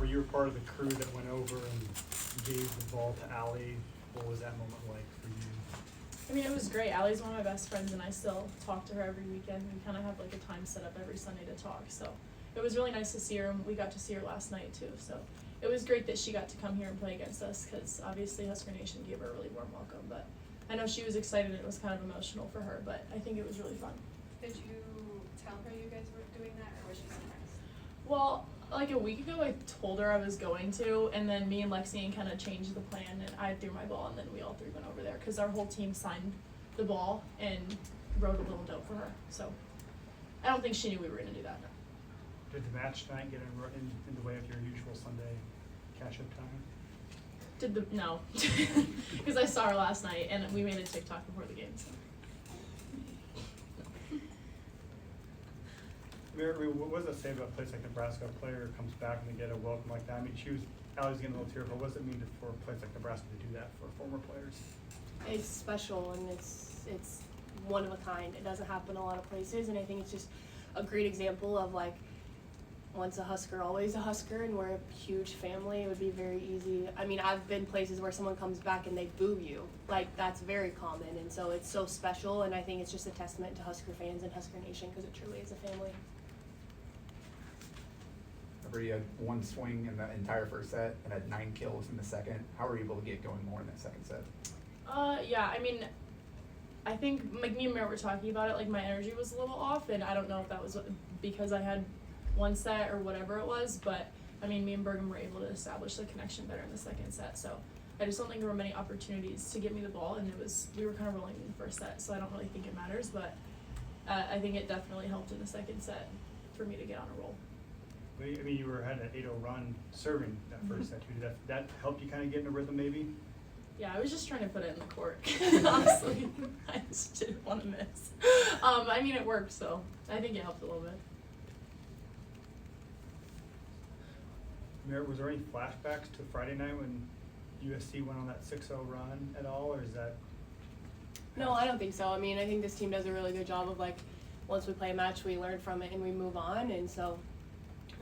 Harper, you were part of the crew that went over and gave the ball to Allie. What was that moment like for you? I mean, it was great. Allie's one of my best friends, and I still talk to her every weekend. We kind of have like a time set up every Sunday to talk. So it was really nice to see her, and we got to see her last night too. So it was great that she got to come here and play against us, because obviously Husker Nation gave her a really warm welcome. But I know she was excited, and it was kind of emotional for her, but I think it was really fun. Did you tell her you guys were doing that, or was she surprised? Well, like a week ago, I told her I was going to, and then me and Lexi kind of changed the plan, and I threw my ball, and then we all three went over there, because our whole team signed the ball and wrote a little note for her. So I don't think she knew we were going to do that. Did the match tonight get in the way of your usual Sunday catch-up time? No, because I saw her last night, and we made a TikTok before the game. So. Merritt, what does it say about a place like Nebraska? A player comes back and they get a welcome like that. I mean, Allie's getting a little tearful. What does it mean for a place like Nebraska to do that for former players? It's special, and it's one of a kind. It doesn't happen a lot of places, and I think it's just a great example of like, once a Husker, always a Husker, and we're a huge family. It would be very easy. I mean, I've been places where someone comes back and they boo you. Like, that's very common, and so it's so special, and I think it's just a testament to Husker fans and Husker Nation, because it truly is a family. You had one swing in the entire first set and had 9 kills in the second. How were you able to get going more in that second set? Yeah, I mean, I think like me and Merritt were talking about it, like my energy was a little off, and I don't know if that was because I had one set or whatever it was, but I mean, me and Bergen were able to establish the connection better in the second set, so I just don't think there were many opportunities to get me the ball, and we were kind of rolling in the first set, so I don't really think it matters, but I think it definitely helped in the second set for me to get on a roll. I mean, you had an 8-0 run serving that first set too. Did that help you kind of get in a rhythm maybe? Yeah, I was just trying to put it in the court. Honestly, I just didn't want to miss. I mean, it worked, so I think it helped a little bit. Merritt, was there any flashbacks to Friday night when USC went on that 6-0 run at all, or is that? No, I don't think so. I mean, I think this team does a really good job of like, once we play a match, we learn from it and we move on, and so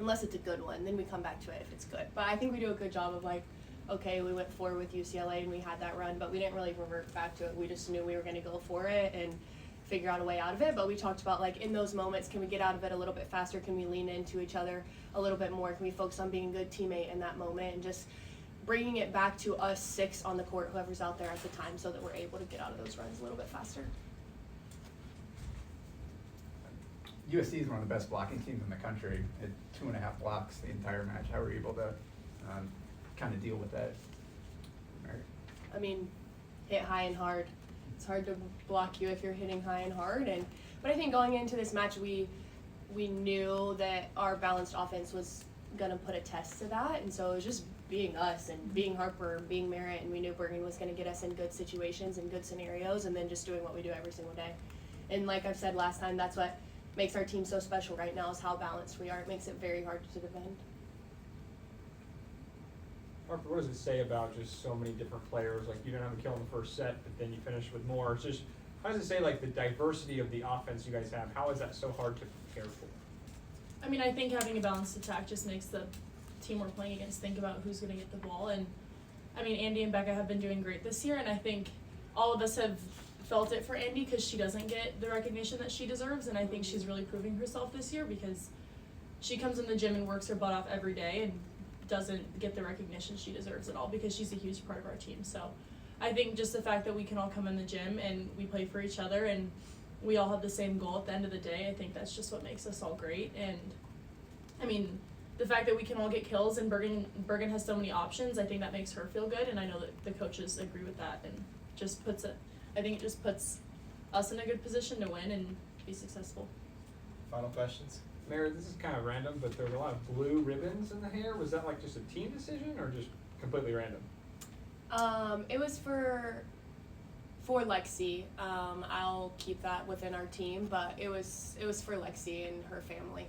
unless it's a good one, then we come back to it if it's good. But I think we do a good job of like, okay, we went forward with UCLA and we had that run, but we didn't really revert back to it. We just knew we were going to go for it and figure out a way out of it. But we talked about like, in those moments, can we get out of it a little bit faster? Can we lean into each other a little bit more? Can we focus on being a good teammate in that moment and just bringing it back to us 6 on the court, whoever's out there at the time, so that we're able to get out of those runs a little bit faster. USC is one of the best blocking teams in the country. Had 2.5 blocks the entire match. How were you able to kind of deal with that? Merritt? I mean, hit high and hard. It's hard to block you if you're hitting high and hard. But I think going into this match, we knew that our balanced offense was going to put a test to that. And so it was just being us and being Harper and being Merritt. And we knew Bergen was going to get us in good situations and good scenarios, and then just doing what we do every single day. And like I've said last time, that's what makes our team so special right now, is how balanced we are. It makes it very hard to defend. Harper, what does it say about just so many different players? Like, you didn't have a kill in the first set, but then you finished with more. It's just, how does it say, like, the diversity of the offense you guys have? How is that so hard to prepare for? I mean, I think having a balanced attack just makes the team we're playing against think about who's going to get the ball. And, I mean, Andy and Becca have been doing great this year, and I think all of us have felt it for Andy because she doesn't get the recognition that she deserves, and I think she's really proving herself this year because she comes in the gym and works her butt off every day and doesn't get the recognition she deserves at all because she's a huge part of our team. So I think just the fact that we can all come in the gym and we play for each other and we all have the same goal at the end of the day, I think that's just what makes us all great. And I mean, the fact that we can all get kills and Bergen has so many options, I think that makes her feel good, and I know that the coaches agree with that, and just puts it, I think it just puts us in a good position to win and be successful. Final questions? Merritt, this is kind of random, but there were a lot of blue ribbons in the hair. Was that like just a team decision or just completely random? It was for Lexi. I'll keep that within our team, but it was for Lexi and her family.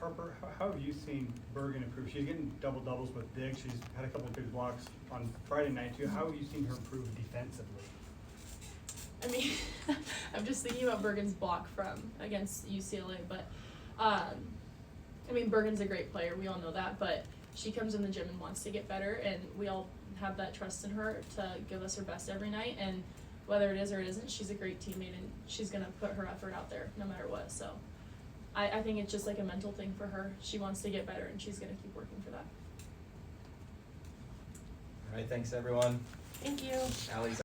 Harper, how have you seen Bergen improve? She's getting double-doubles with Diggs. She's had a couple of big blocks on Friday night, too. How have you seen her improve defensively? I mean, I'm just thinking about Bergen's block from against UCLA, but I mean, Bergen's a great player, we all know that, but she comes in the gym and wants to get better, and we all have that trust in her to give us her best every night, and whether it is or it isn't, she's a great teammate, and she's gonna put her effort out there no matter what, so. I think it's just like a mental thing for her. She wants to get better, and she's gonna keep working for that. All right, thanks everyone. Thank you. Allie's